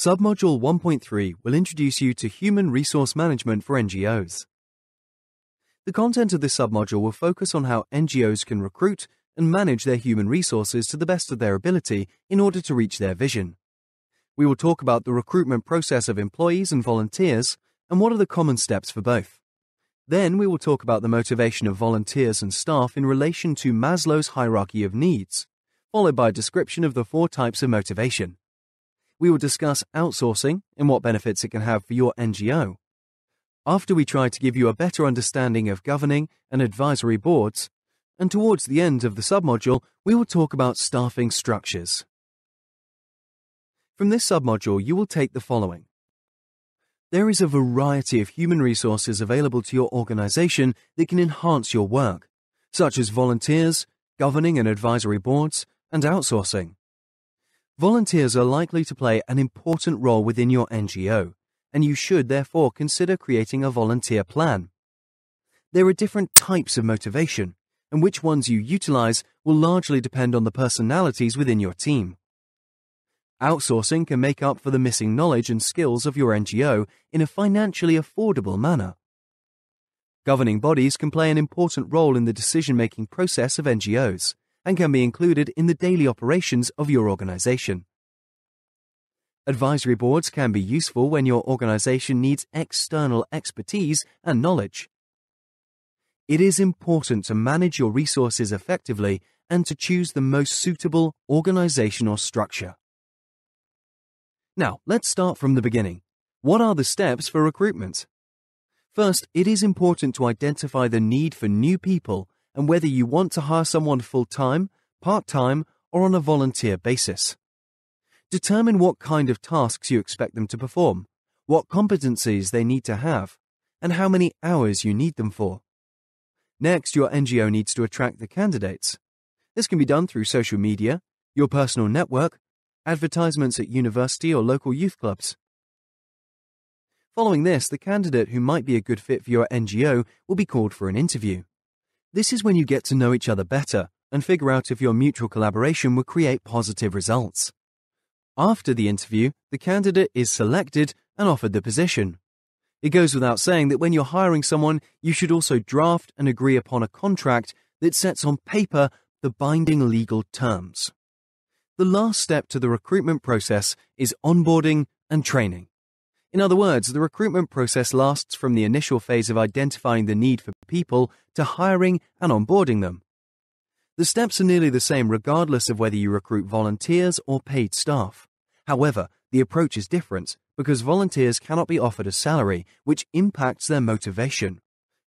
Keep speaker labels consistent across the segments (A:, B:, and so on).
A: Submodule 1.3 will introduce you to Human Resource Management for NGOs. The content of this submodule will focus on how NGOs can recruit and manage their human resources to the best of their ability in order to reach their vision. We will talk about the recruitment process of employees and volunteers and what are the common steps for both. Then we will talk about the motivation of volunteers and staff in relation to Maslow's hierarchy of needs, followed by a description of the 4 types of motivation. We will discuss outsourcing and what benefits it can have for your NGO. After we try to give you a better understanding of governing and advisory boards, and towards the end of the submodule, we will talk about staffing structures. From this submodule, you will take the following. There is a variety of human resources available to your organization that can enhance your work, such as volunteers, governing and advisory boards, and outsourcing. Volunteers are likely to play an important role within your NGO, and you should therefore consider creating a volunteer plan. There are different types of motivation, and which ones you utilize will largely depend on the personalities within your team. Outsourcing can make up for the missing knowledge and skills of your NGO in a financially affordable manner. Governing bodies can play an important role in the decision-making process of NGOs, and can be included in the daily operations of your organization. Advisory boards can be useful when your organization needs external expertise and knowledge. It is important to manage your resources effectively and to choose the most suitable organizational structure. Now, let's start from the beginning. What are the steps for recruitment? First, it is important to identify the need for new people and whether you want to hire someone full-time, part-time, or on a volunteer basis. Determine what kind of tasks you expect them to perform, what competencies they need to have, and how many hours you need them for. Next, your NGO needs to attract the candidates. This can be done through social media, your personal network, advertisements at university or local youth clubs. Following this, the candidate who might be a good fit for your NGO will be called for an interview. This is when you get to know each other better and figure out if your mutual collaboration will create positive results. After the interview, the candidate is selected and offered the position. It goes without saying that when you're hiring someone, you should also draft and agree upon a contract that sets on paper the binding legal terms. The last step to the recruitment process is onboarding and training. In other words, the recruitment process lasts from the initial phase of identifying the need for people to hiring and onboarding them. The steps are nearly the same regardless of whether you recruit volunteers or paid staff. However, the approach is different because volunteers cannot be offered a salary, which impacts their motivation.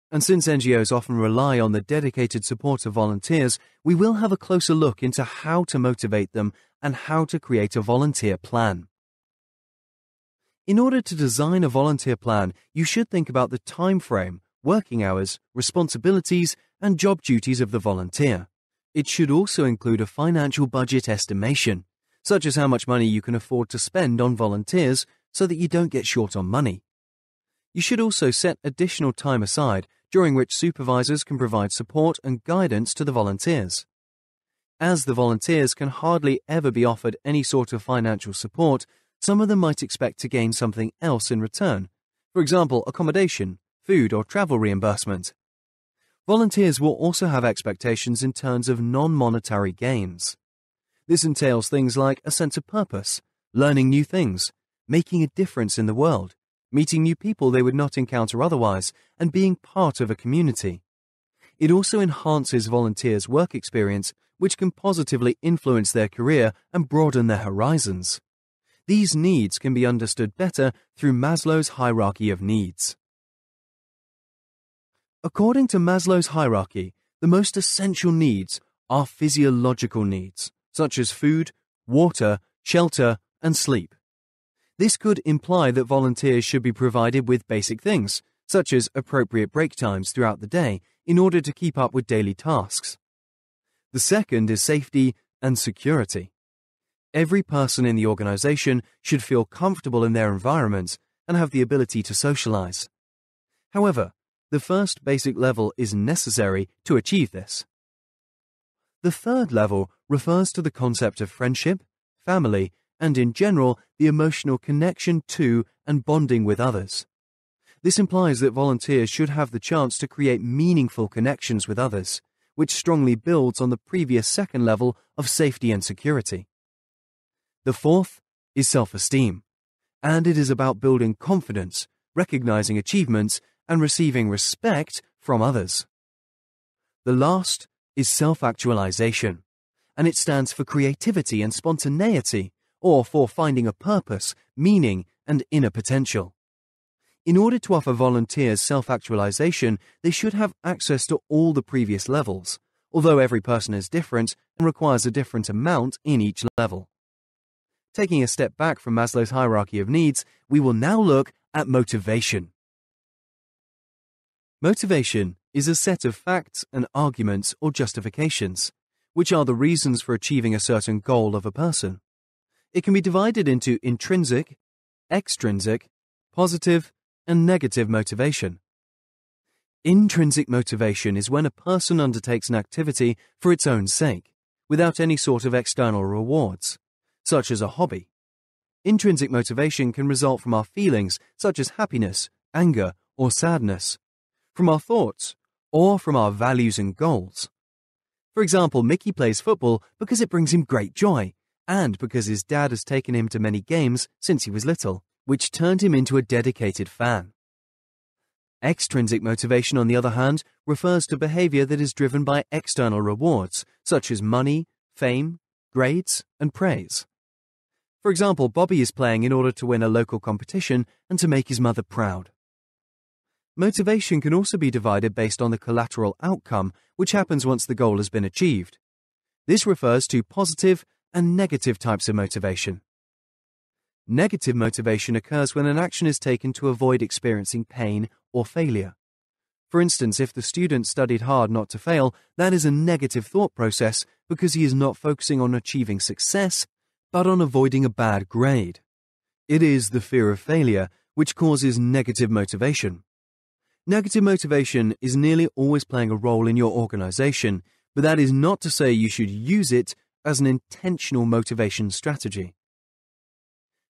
A: And since NGOs often rely on the dedicated support of volunteers, we will have a closer look into how to motivate them and how to create a volunteer plan. In order to design a volunteer plan, you should think about the time frame, working hours, responsibilities, and job duties of the volunteer. It should also include a financial budget estimation, such as how much money you can afford to spend on volunteers so that you don't get short on money. You should also set additional time aside during which supervisors can provide support and guidance to the volunteers. As the volunteers can hardly ever be offered any sort of financial support, some of them might expect to gain something else in return, for example, accommodation, food, or travel reimbursement. Volunteers will also have expectations in terms of non-monetary gains. This entails things like a sense of purpose, learning new things, making a difference in the world, meeting new people they would not encounter otherwise, and being part of a community. It also enhances volunteers' work experience, which can positively influence their career and broaden their horizons. These needs can be understood better through Maslow's hierarchy of needs. According to Maslow's hierarchy, the most essential needs are physiological needs, such as food, water, shelter, and sleep. This could imply that volunteers should be provided with basic things, such as appropriate break times throughout the day, in order to keep up with daily tasks. The second is safety and security. Every person in the organization should feel comfortable in their environment and have the ability to socialize. However, the first basic level is necessary to achieve this. The third level refers to the concept of friendship, family, and in general, the emotional connection to and bonding with others. This implies that volunteers should have the chance to create meaningful connections with others, which strongly builds on the previous second level of safety and security. The fourth is self-esteem, and it is about building confidence, recognizing achievements, and receiving respect from others. The last is self-actualization, and it stands for creativity and spontaneity, or for finding a purpose, meaning, and inner potential. In order to offer volunteers self-actualization, they should have access to all the previous levels, although every person is different and requires a different amount in each level. Taking a step back from Maslow's hierarchy of needs, we will now look at motivation. Motivation is a set of facts and arguments or justifications, which are the reasons for achieving a certain goal of a person. It can be divided into intrinsic, extrinsic, positive, and negative motivation. Intrinsic motivation is when a person undertakes an activity for its own sake, without any sort of external rewards, such as a hobby. Intrinsic motivation can result from our feelings, such as happiness, anger, or sadness, from our thoughts, or from our values and goals. For example, Mickey plays football because it brings him great joy, and because his dad has taken him to many games since he was little, which turned him into a dedicated fan. Extrinsic motivation, on the other hand, refers to behavior that is driven by external rewards, such as money, fame, grades, and praise. For example, Bobby is playing in order to win a local competition and to make his mother proud. Motivation can also be divided based on the collateral outcome, which happens once the goal has been achieved. This refers to positive and negative types of motivation. Negative motivation occurs when an action is taken to avoid experiencing pain or failure. For instance, if the student studied hard not to fail, that is a negative thought process because he is not focusing on achieving success, but on avoiding a bad grade. It is the fear of failure which causes negative motivation. Negative motivation is nearly always playing a role in your organization, but that is not to say you should use it as an intentional motivation strategy.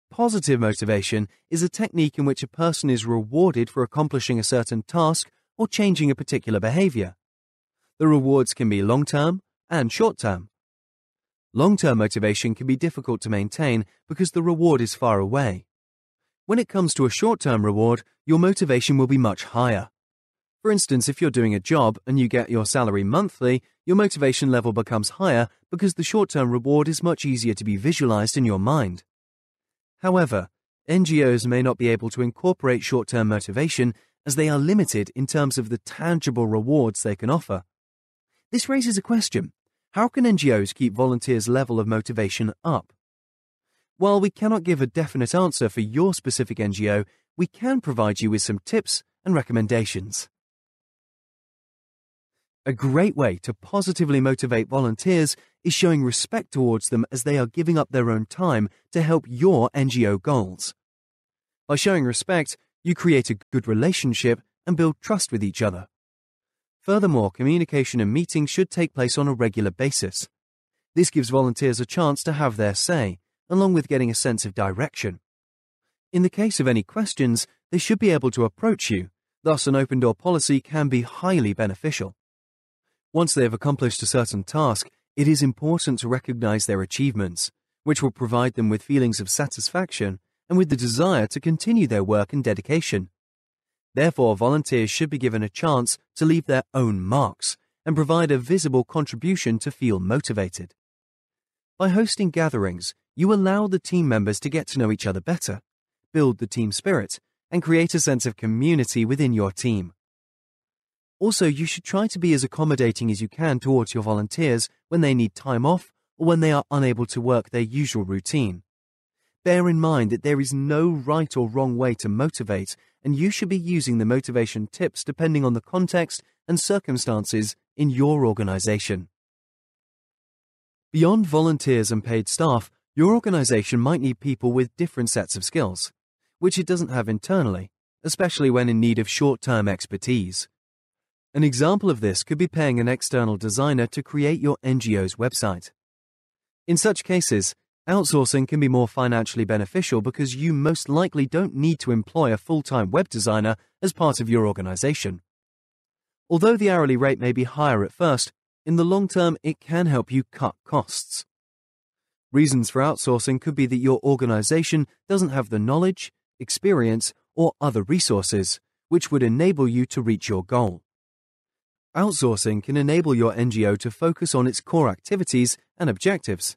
A: Positive motivation is a technique in which a person is rewarded for accomplishing a certain task or changing a particular behavior. The rewards can be long-term and short-term. Long-term motivation can be difficult to maintain because the reward is far away. When it comes to a short-term reward, your motivation will be much higher. For instance, if you're doing a job and you get your salary monthly, your motivation level becomes higher because the short-term reward is much easier to be visualized in your mind. However, NGOs may not be able to incorporate short-term motivation as they are limited in terms of the tangible rewards they can offer. This raises a question. How can NGOs keep volunteers' level of motivation up? While we cannot give a definite answer for your specific NGO, we can provide you with some tips and recommendations. A great way to positively motivate volunteers is showing respect towards them as they are giving up their own time to help your NGO goals. By showing respect, you create a good relationship and build trust with each other. Furthermore, communication and meetings should take place on a regular basis. This gives volunteers a chance to have their say, along with getting a sense of direction. In the case of any questions, they should be able to approach you, thus an open-door policy can be highly beneficial. Once they have accomplished a certain task, it is important to recognize their achievements, which will provide them with feelings of satisfaction and with the desire to continue their work and dedication. Therefore, volunteers should be given a chance to leave their own marks and provide a visible contribution to feel motivated. By hosting gatherings, you allow the team members to get to know each other better, build the team spirit, and create a sense of community within your team. Also, you should try to be as accommodating as you can towards your volunteers when they need time off or when they are unable to work their usual routine. Bear in mind that there is no right or wrong way to motivate, and you should be using the motivation tips depending on the context and circumstances in your organization. Beyond volunteers and paid staff, your organization might need people with different sets of skills, which it doesn't have internally, especially when in need of short-term expertise. An example of this could be paying an external designer to create your NGO's website. In such cases, Outsourcing can be more financially beneficial because you most likely don't need to employ a full-time web designer as part of your organization. Although the hourly rate may be higher at first, in the long term it can help you cut costs. Reasons for outsourcing could be that your organization doesn't have the knowledge, experience, or other resources which would enable you to reach your goal. Outsourcing can enable your NGO to focus on its core activities and objectives,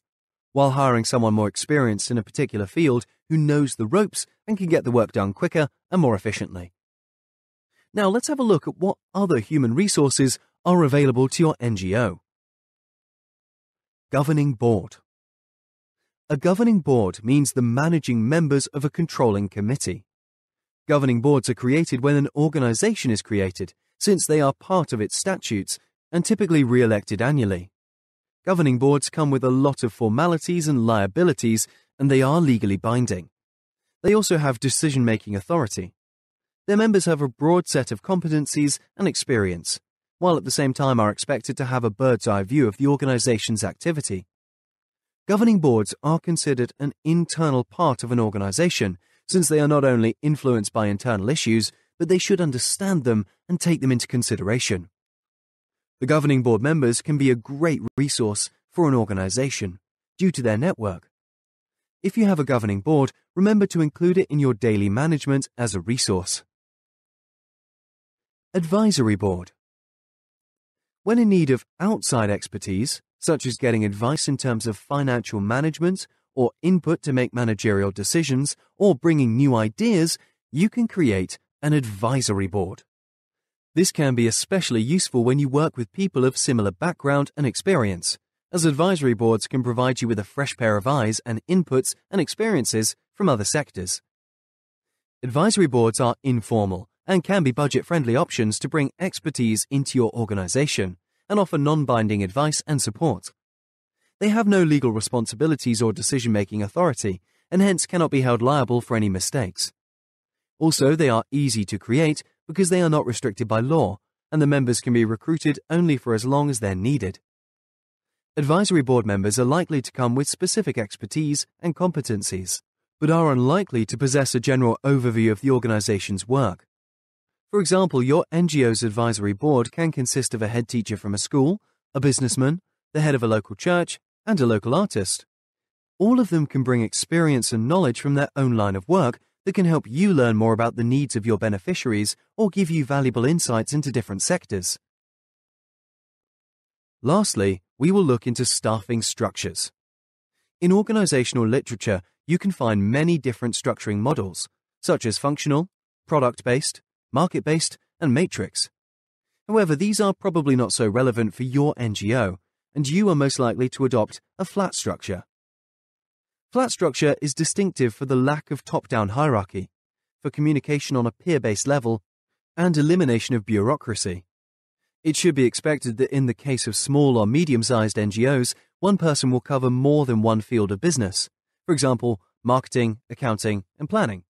A: while hiring someone more experienced in a particular field who knows the ropes and can get the work done quicker and more efficiently. Now let's have a look at what other human resources are available to your NGO. Governing Board. A governing board means the managing members of a controlling committee. Governing boards are created when an organization is created, since they are part of its statutes and typically re-elected annually. Governing boards come with a lot of formalities and liabilities, and they are legally binding. They also have decision-making authority. Their members have a broad set of competencies and experience, while at the same time are expected to have a bird's-eye view of the organization's activity. Governing boards are considered an internal part of an organization, since they are not only influenced by internal issues, but they should understand them and take them into consideration. The governing board members can be a great resource for an organization due to their network. If you have a governing board, remember to include it in your daily management as a resource. Advisory Board. When in need of outside expertise, such as getting advice in terms of financial management or input to make managerial decisions or bringing new ideas, you can create an advisory board. This can be especially useful when you work with people of similar background and experience, as advisory boards can provide you with a fresh pair of eyes and inputs and experiences from other sectors. Advisory boards are informal and can be budget-friendly options to bring expertise into your organization and offer non-binding advice and support. They have no legal responsibilities or decision-making authority and hence cannot be held liable for any mistakes. Also, they are easy to create because they are not restricted by law, and the members can be recruited only for as long as they're needed. Advisory board members are likely to come with specific expertise and competencies, but are unlikely to possess a general overview of the organization's work. For example, your NGO's advisory board can consist of a head teacher from a school, a businessman, the head of a local church, and a local artist. All of them can bring experience and knowledge from their own line of work that can help you learn more about the needs of your beneficiaries or give you valuable insights into different sectors. Lastly, we will look into staffing structures. In organizational literature, you can find many different structuring models, such as functional, product-based, market-based, and matrix. However, these are probably not so relevant for your NGO, and you are most likely to adopt a flat structure. Flat structure is distinctive for the lack of top-down hierarchy, for communication on a peer-based level, and elimination of bureaucracy. It should be expected that in the case of small or medium-sized NGOs, one person will cover more than one field of business, for example, marketing, accounting, and planning,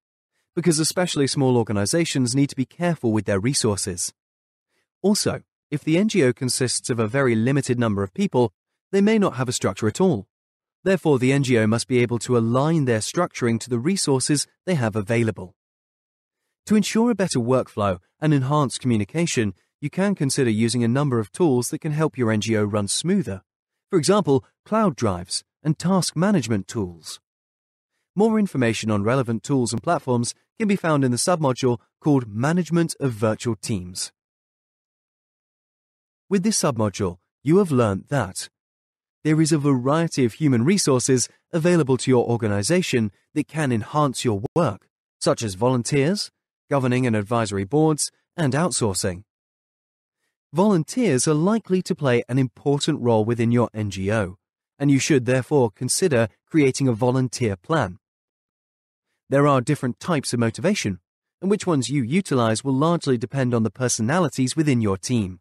A: because especially small organizations need to be careful with their resources. Also, if the NGO consists of a very limited number of people, they may not have a structure at all. Therefore, the NGO must be able to align their structuring to the resources they have available. To ensure a better workflow and enhance communication, you can consider using a number of tools that can help your NGO run smoother. For example, cloud drives and task management tools. More information on relevant tools and platforms can be found in the submodule called Management of Virtual Teams. With this submodule, you have learned that there is a variety of human resources available to your organization that can enhance your work, such as volunteers, governing and advisory boards, and outsourcing. Volunteers are likely to play an important role within your NGO, and you should therefore consider creating a volunteer plan. There are different types of motivation, and which ones you utilize will largely depend on the personalities within your team.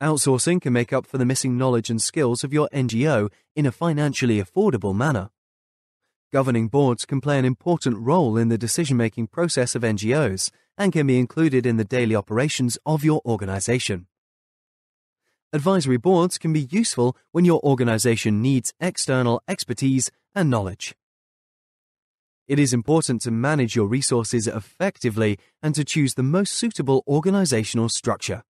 A: Outsourcing can make up for the missing knowledge and skills of your NGO in a financially affordable manner. Governing boards can play an important role in the decision-making process of NGOs and can be included in the daily operations of your organization. Advisory boards can be useful when your organization needs external expertise and knowledge. It is important to manage your resources effectively and to choose the most suitable organizational structure.